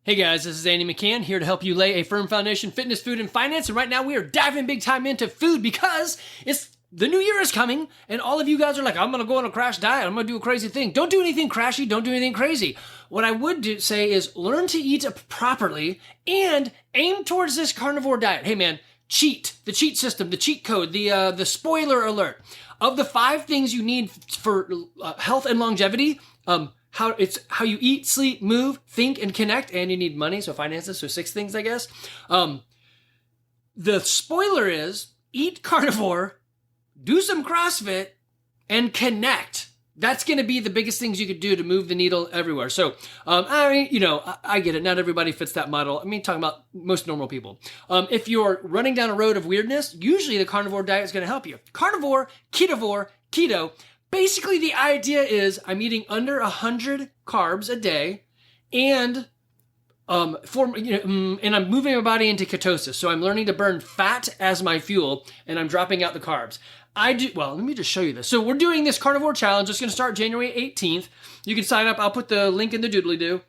Hey guys, this is Andy McCann here to help you lay a firm foundation, fitness, food, and finance. And right now we are diving big time into food because the new year is coming and all of you guys are like, I'm going to go on a crash diet. I'm going to do a crazy thing. Don't do anything crashy. Don't do anything crazy. What I would say is learn to eat properly and aim towards this carnivore diet. Hey man, the cheat system, the cheat code, the spoiler alert. Of the 5 things you need for health and longevity, how you eat, sleep, move, think, and connect, and you need money, so finances, so 6 things, I guess. The spoiler is eat carnivore, do some CrossFit, and connect. That's going to be the biggest things you could do to move the needle everywhere. So, I get it. Not everybody fits that model. Talking about most normal people. If you're running down a road of weirdness, usually the carnivore diet is going to help you. Carnivore, keto. Basically, the idea is I'm eating under 100 carbs a day, and and I'm moving my body into ketosis. So I'm learning to burn fat as my fuel, and I'm dropping out the carbs. Let me just show you this. So we're doing this Carnivore Challenge. It's going to start January 18th. You can sign up. I'll put the link in the doodly-doo,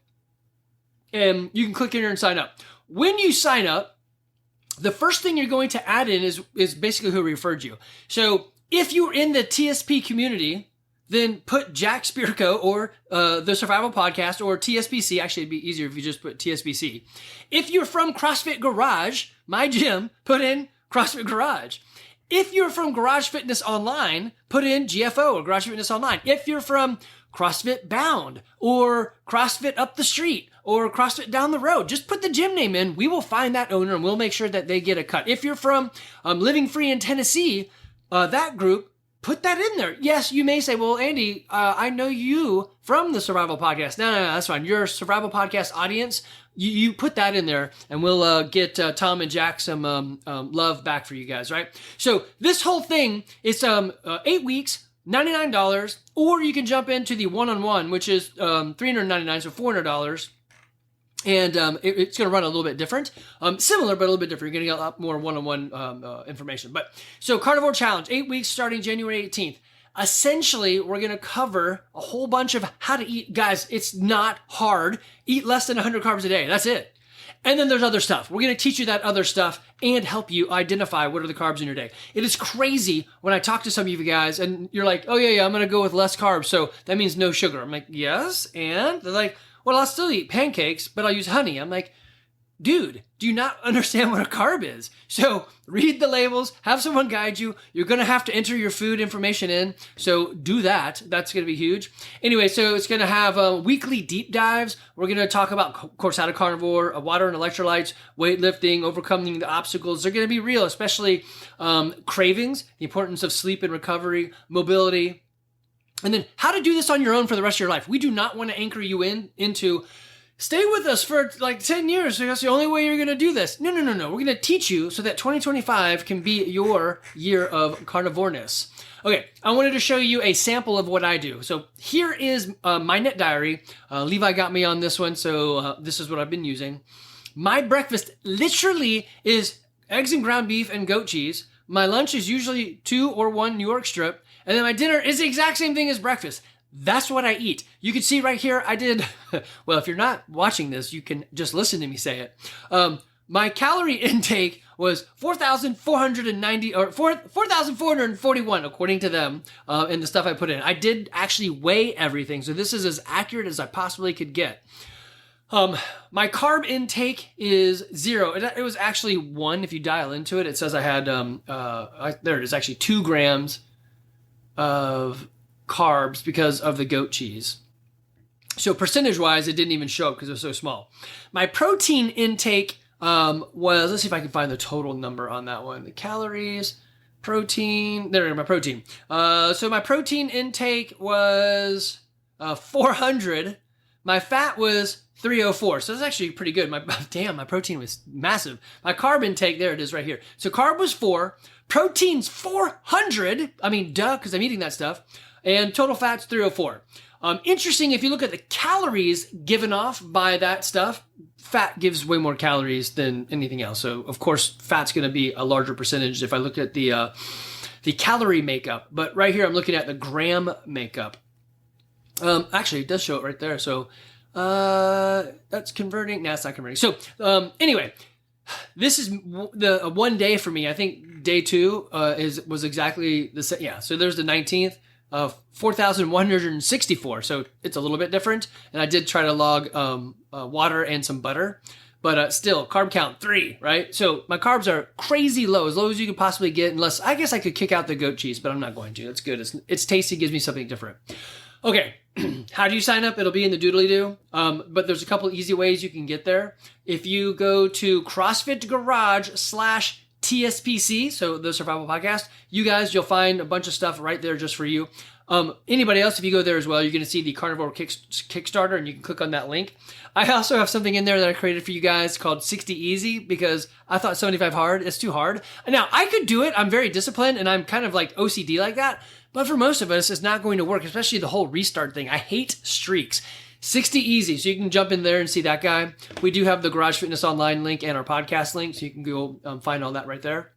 and you can click in here and sign up. When you sign up, the first thing you're going to add in is basically who referred you. So if you're in the TSP community, then put Jack Spirko or the Survival Podcast or TSPC. Actually, it'd be easier if you just put TSPC. If you're from CrossFit Garage, my gym, put in CrossFit Garage. If you're from Garage Fitness Online, put in GFO or Garage Fitness Online. If you're from CrossFit Bound or CrossFit Up the Street or CrossFit Down the Road, just put the gym name in. We will find that owner and we'll make sure that they get a cut. If you're from Living Free in Tennessee, that group, put that in there. Yes, you may say, well, Andy, I know you from the Survival Podcast. No, that's fine. Your Survival Podcast audience, you put that in there, and we'll get Tom and Jack some love back for you guys, right? So this whole thing is 8 weeks, $99, or you can jump into the one-on-one, which is $399, so $400. And it's going to run a little bit different. Similar, but a little bit different. You're going to get a lot more one-on-one information. But so Carnivore Challenge, 8 weeks starting January 18th. Essentially, we're going to cover a whole bunch of how to eat. Guys, it's not hard. Eat less than 100 carbs a day. That's it. And then there's other stuff. We're going to teach you that other stuff and help you identify what are the carbs in your day. It is crazy when I talk to some of you guys and you're like, oh, yeah, I'm going to go with less carbs. So that means no sugar. I'm like, yes. And they're like, well, I'll still eat pancakes, but I'll use honey. I'm like, dude, do you not understand what a carb is? So read the labels, have someone guide you. You're going to have to enter your food information in. So do that. That's going to be huge. Anyway, so it's going to have weekly deep dives. We're going to talk about, of course, how to carnivore, water and electrolytes, weightlifting, overcoming the obstacles. They're going to be real, especially cravings, the importance of sleep and recovery, mobility. And then how to do this on your own for the rest of your life. We do not want to anchor you into stay with us for like 10 years. That's the only way you're going to do this. No. We're going to teach you so that 2025 can be your year of carnivoreness. Okay, I wanted to show you a sample of what I do. So here is my Net Diary. Levi got me on this one, so this is what I've been using. My breakfast literally is eggs and ground beef and goat cheese. My lunch is usually 2 or 1 New York strip. And then my dinner is the exact same thing as breakfast. That's what I eat. You can see right here, I did, well, if you're not watching this, you can just listen to me say it. My calorie intake was 4,490 or 4,441 according to them in the stuff I put in. I did actually weigh everything, so this is as accurate as I possibly could get. My carb intake is 0. It was actually 1 if you dial into it. It says I had, there it is, actually 2 grams of carbs because of the goat cheese. So percentage-wise, it didn't even show up because it was so small. My protein intake was, let's see if I can find the total number on that one. The calories, protein, there, my protein. So my protein intake was 400. My fat was 304. So that's actually pretty good. My protein was massive. My carb intake, there it is right here. So carb was 4. Protein's 400. Duh, because I'm eating that stuff. And total fat's 304. Interesting, if you look at the calories given off by that stuff, fat gives way more calories than anything else. So, of course, fat's going to be a larger percentage if I look at the calorie makeup. But right here, I'm looking at the gram makeup. Actually, it does show it right there. So That's converting. No, it's not converting. So anyway, this is the 1 day for me. I think day 2 was exactly the same. Yeah. So there's the 19th. 4,164. So it's a little bit different. And I did try to log water and some butter, but still carb count 3, right? So my carbs are crazy low as you could possibly get, unless I guess I could kick out the goat cheese, but I'm not going to. It's good. It's tasty. Gives me something different. Okay. How do you sign up? It'll be in the doodly-doo. But there's a couple easy ways you can get there. If you go to CrossFit Garage /TSPC, so the Survival Podcast, you'll find a bunch of stuff right there just for you. Anybody else, if you go there as well, you're going to see the Carnivore Kickstarter, and you can click on that link. I also have something in there that I created for you guys called 60 Easy, because I thought 75 hard, it's too hard. Now, I could do it. I'm very disciplined, and I'm kind of like OCD like that. But for most of us, it's not going to work, especially the whole restart thing. I hate streaks. 60 Easy, so you can jump in there and see that guy. We do have the Garage Fitness Online link and our podcast link, so you can go find all that right there.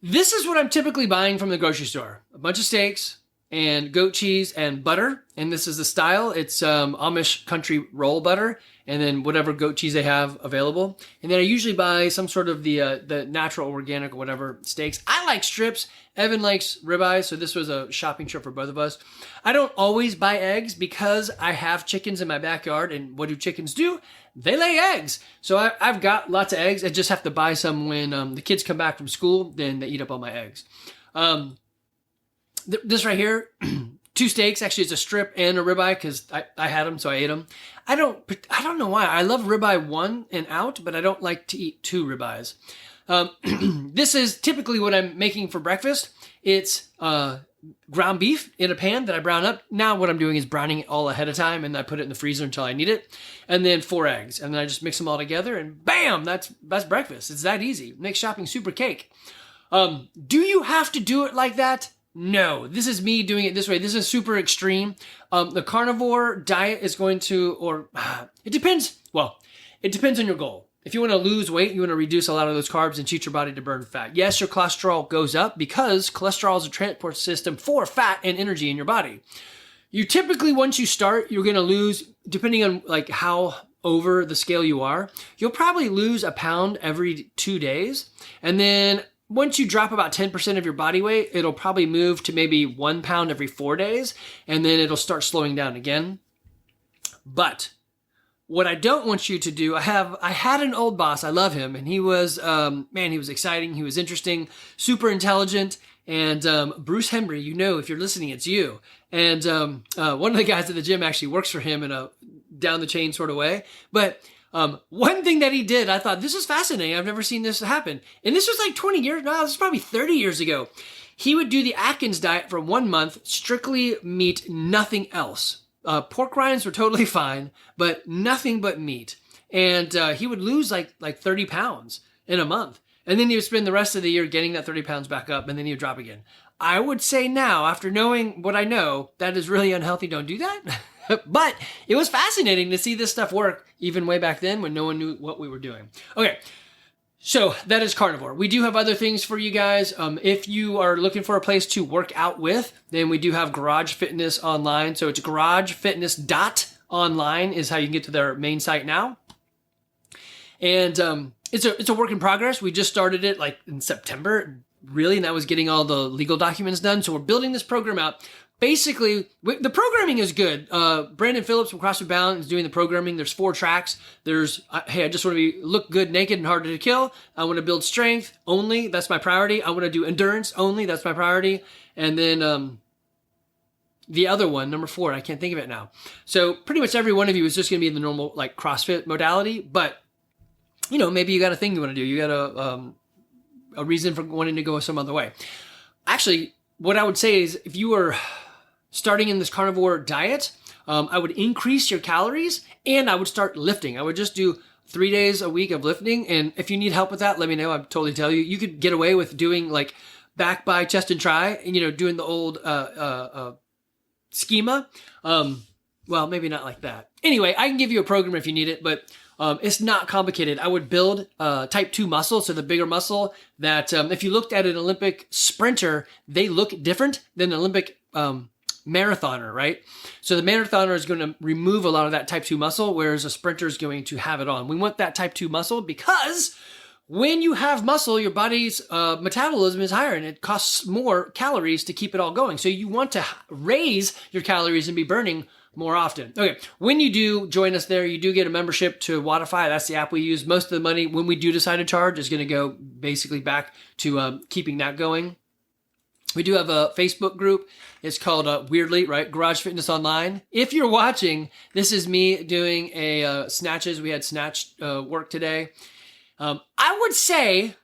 This is what I'm typically buying from the grocery store. A bunch of steaks and goat cheese and butter. And this is the style. It's Amish country roll butter, and then whatever goat cheese they have available. And then I usually buy some sort of the natural, organic, or whatever steaks. I like strips. Evan likes ribeyes, so this was a shopping trip for both of us. I don't always buy eggs because I have chickens in my backyard, and what do chickens do? They lay eggs. So I've got lots of eggs. I just have to buy some when the kids come back from school, then they eat up all my eggs. This right here, 2 steaks. Actually, it's a strip and a ribeye because I had them, so I ate them. I don't know why. I love ribeye 1 and out, but I don't like to eat 2 ribeyes. This is typically what I'm making for breakfast. It's ground beef in a pan that I brown up. Now what I'm doing is browning it all ahead of time, and I put it in the freezer until I need it. And then 4 eggs. And then I just mix them all together, and bam, that's breakfast. It's that easy. It makes shopping super cake. Do you have to do it like that? No, this is me doing it this way. This is super extreme. The carnivore diet is going to, it depends. Well, it depends on your goal. If you want to lose weight, you want to reduce a lot of those carbs and teach your body to burn fat. Yes, your cholesterol goes up because cholesterol is a transport system for fat and energy in your body. You typically, once you start, you're going to lose, depending on like how over the scale you are, you'll probably lose a pound every 2 days. And then once you drop about 10% of your body weight, it'll probably move to maybe 1 pound every 4 days. And then it'll start slowing down again. But what I don't want you to do, I had an old boss. I love him. And he was, he was exciting. He was interesting, super intelligent. And Bruce Henry, if you're listening, it's you. And one of the guys at the gym actually works for him in a down the chain sort of way. But one thing that he did, I thought, this is fascinating. I've never seen this happen. And this was like 20 years, no, this is probably 30 years ago. He would do the Atkins diet for 1 month, strictly meat, nothing else. Pork rinds were totally fine, but nothing but meat. And he would lose like 30 pounds in a month. And then he would spend the rest of the year getting that 30 pounds back up, and then he would drop again. I would say now, after knowing what I know, that is really unhealthy. Don't do that. But it was fascinating to see this stuff work even way back then when no one knew what we were doing. Okay. So that is carnivore. We do have other things for you guys. If you are looking for a place to work out with, then we do have Garage Fitness Online. So it's garagefitness.online is how you can get to their main site now. And it's a work in progress. We just started it like in September, really, and that was getting all the legal documents done. So we're building this program out. Basically, the programming is good. Brandon Phillips from CrossFit Bound is doing the programming. There's 4 tracks. There's, hey, I just want to look good, naked, and harder to kill. I want to build strength only. That's my priority. I want to do endurance only. That's my priority. And then the other one, number 4, I can't think of it now. So pretty much every one of you is just going to be in the normal like CrossFit modality. But, maybe you got a thing you want to do. You got a reason for wanting to go some other way. Actually, what I would say is if you are starting in this carnivore diet, I would increase your calories and I would start lifting. I would just do 3 days a week of lifting. And if you need help with that, let me know. I'll totally tell you. You could get away with doing like back, by, chest, and try, and, doing the old schema. Well, maybe not like that. Anyway, I can give you a program if you need it, but it's not complicated. I would build type 2 muscle, so the bigger muscle that if you looked at an Olympic sprinter, they look different than an Olympic marathoner, right? So the marathoner is going to remove a lot of that type 2 muscle, whereas a sprinter is going to have it on. We want that type 2 muscle because when you have muscle, your body's metabolism is higher and it costs more calories to keep it all going. So you want to raise your calories and be burning more often. Okay, when you do join us there, you do get a membership to Wodify. That's the app we use. Most of the money, when we do decide to charge, is going to go basically back to keeping that going. We do have a Facebook group. It's called weirdly, right? Garage Fitness Online. If you're watching, this is me doing a snatches. We had snatch work today. I would say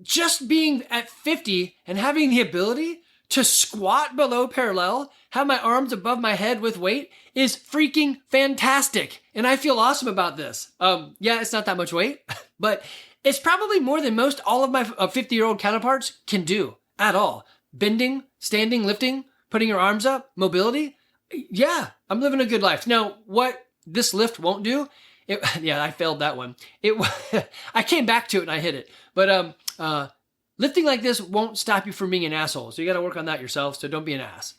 just being at 50 and having the ability to squat below parallel, have my arms above my head with weight is freaking fantastic. And I feel awesome about this. Yeah, it's not that much weight, but it's probably more than most all of my 50-year-old counterparts can do at all. Bending, standing, lifting, putting your arms up, mobility. Yeah, I'm living a good life. Now, what this lift won't do, yeah, I failed that one. I came back to it and I hit it. But lifting like this won't stop you from being an asshole. So you got to work on that yourself. So don't be an ass.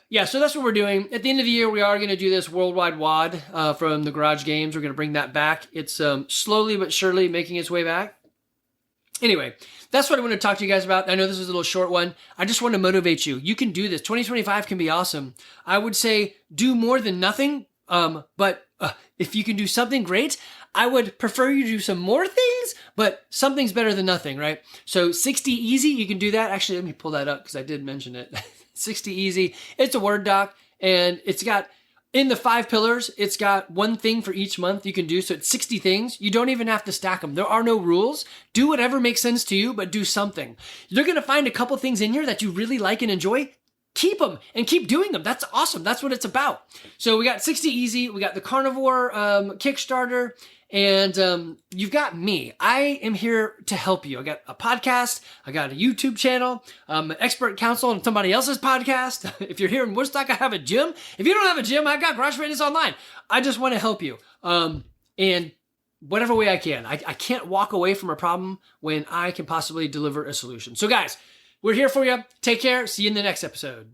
Yeah, so that's what we're doing. At the end of the year, we are going to do this worldwide WOD from the Garage Games. We're going to bring that back. It's slowly but surely making its way back. Anyway, that's what I want to talk to you guys about. I know this is a little short one. I just want to motivate you. You can do this. 2025 can be awesome. I would say do more than nothing. But if you can do something great, I would prefer you do some more things, but something's better than nothing, right? So 60 easy, you can do that. Actually, let me pull that up because I did mention it. 60 easy. It's a Word doc and it's got, in the 5 pillars, it's got one thing for each month you can do. So it's 60 things. You don't even have to stack them. There are no rules. Do whatever makes sense to you, but do something. You're going to find a couple things in here that you really like and enjoy. Keep them and keep doing them. That's awesome. That's what it's about. So we got 60 easy. We got the Carnivore Kickstarter. And you've got me. I am here to help you. I got a podcast. I got a YouTube channel. I'm an expert counsel on somebody else's podcast. If you're here in Woodstock, I have a gym. If you don't have a gym, I got Garage Fitness Online. I just want to help you. And whatever way I can. I can't walk away from a problem when I can possibly deliver a solution. So guys, we're here for you. Take care. See you in the next episode.